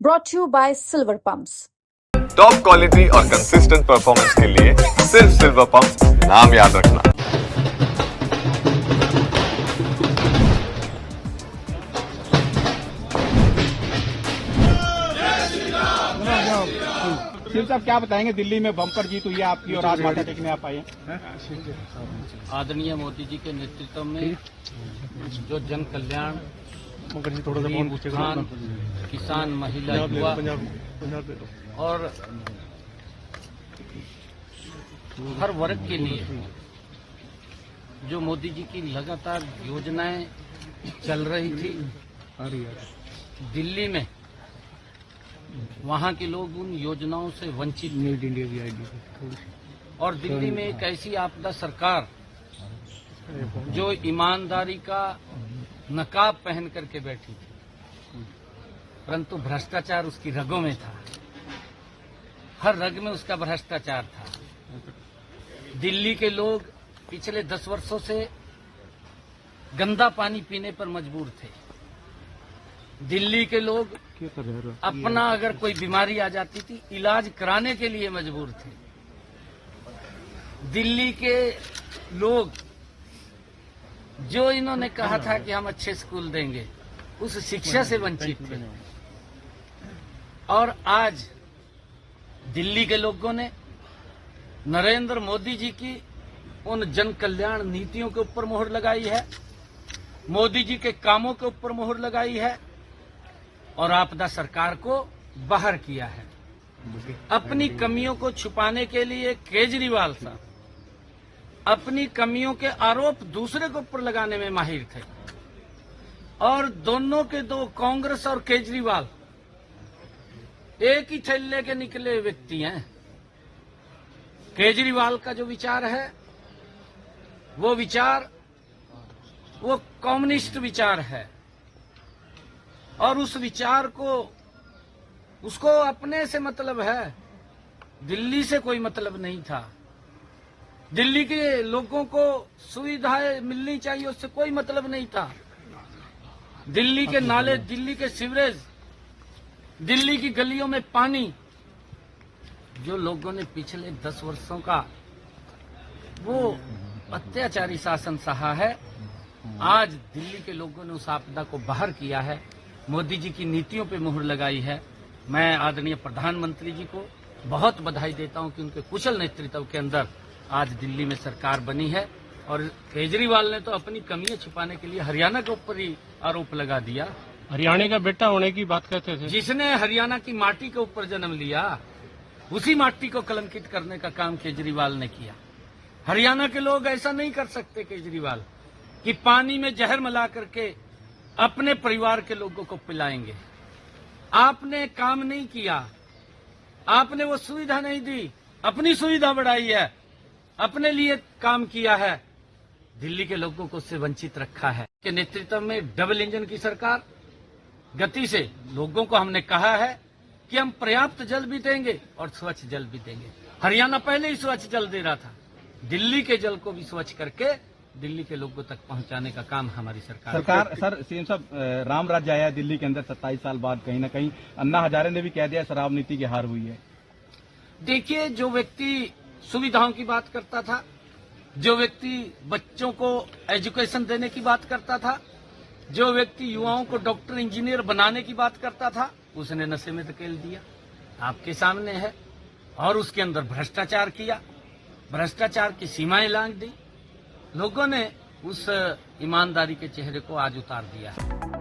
brought to you by Silver Pumps. Top quality और consistent performance के लिए सिर्फ सिल्वर पंप नाम याद रखना। सिंह साहब क्या बताएंगे, दिल्ली में बम्पर जीत हुई है आपकी और आज माथा टेकने आप आए हैं। आदरणीय मोदी जी के नेतृत्व में जो जन कल्याण, गरीब उत्थान, किसान, महिला, युवा और हर वर्ग के लिए जो मोदी जी की लगातार योजनाएं चल रही थी, दिल्ली में वहां के लोग उन योजनाओं से वंचित थे। और दिल्ली में एक ऐसी आपदा सरकार जो ईमानदारी का नकाब पहन करके बैठी थी, परंतु भ्रष्टाचार उसकी रगों में था, हर रग में उसका भ्रष्टाचार था। दिल्ली के लोग पिछले 10 वर्षों से गंदा पानी पीने पर मजबूर थे। दिल्ली के लोग अपना अगर कोई बीमारी आ जाती थी, इलाज कराने के लिए मजबूर थे। दिल्ली के लोग जो इन्होंने कहा था कि हम अच्छे स्कूल देंगे, उस शिक्षा से वंचित थे। और आज दिल्ली के लोगों ने नरेंद्र मोदी जी की उन जन कल्याण नीतियों के ऊपर मोहर लगाई है, मोदी जी के कामों के ऊपर मोहर लगाई है और आपदा सरकार को बाहर किया है। अपनी कमियों को छुपाने के लिए केजरीवाल साहब अपनी कमियों के आरोप दूसरे के ऊपर लगाने में माहिर थे। और दोनों के दो, कांग्रेस और केजरीवाल, एक ही थैले के निकले व्यक्ति हैं। केजरीवाल का जो विचार है वो कम्युनिस्ट विचार है और उस विचार को, उसको अपने से मतलब है, दिल्ली से कोई मतलब नहीं था। दिल्ली के लोगों को सुविधाएं मिलनी चाहिए, उससे कोई मतलब नहीं था। दिल्ली के नाले, दिल्ली के सीवरेज, दिल्ली की गलियों में पानी, जो लोगों ने पिछले 10 वर्षों का वो अत्याचारी शासन सहा है, आज दिल्ली के लोगों ने उस आपदा को बाहर किया है, मोदी जी की नीतियों पे मुहर लगाई है। मैं आदरणीय प्रधानमंत्री जी को बहुत बधाई देता हूं कि उनके कुशल नेतृत्व के अंदर आज दिल्ली में सरकार बनी है। और केजरीवाल ने तो अपनी कमियां छिपाने के लिए हरियाणा के ऊपर ही आरोप लगा दिया। हरियाणा का बेटा होने की बात करते थे। जिसने हरियाणा की माटी के ऊपर जन्म लिया, उसी माटी को कलंकित करने का काम केजरीवाल ने किया। हरियाणा के लोग ऐसा नहीं कर सकते केजरीवाल, कि पानी में जहर मिला करके अपने परिवार के लोगों को पिलाएंगे। आपने काम नहीं किया, आपने वो सुविधा नहीं दी, अपनी सुविधा बढ़ाई है, अपने लिए काम किया है, दिल्ली के लोगों को उससे वंचित रखा है। के नेतृत्व में डबल इंजन की सरकार गति से लोगों को हमने कहा है कि हम पर्याप्त जल भी देंगे और स्वच्छ जल भी देंगे। हरियाणा पहले ही स्वच्छ जल दे रहा था, दिल्ली के जल को भी स्वच्छ करके दिल्ली के लोगों तक पहुंचाने का काम हमारी सरकार। सर सीएम साहब, राम राज्य आया है दिल्ली के अंदर 27 साल बाद। कहीं ना कहीं अन्ना हजारे ने भी कह दिया शराब नीति की हार हुई है। देखिए, जो व्यक्ति सुविधाओं की बात करता था, जो व्यक्ति बच्चों को एजुकेशन देने की बात करता था, जो व्यक्ति युवाओं को डॉक्टर इंजीनियर बनाने की बात करता था, उसने नशे में धकेल दिया, आपके सामने है। और उसके अंदर भ्रष्टाचार किया, भ्रष्टाचार की सीमाएं लांघ दी। लोगों ने उस ईमानदारी के चेहरे को आज उतार दिया है।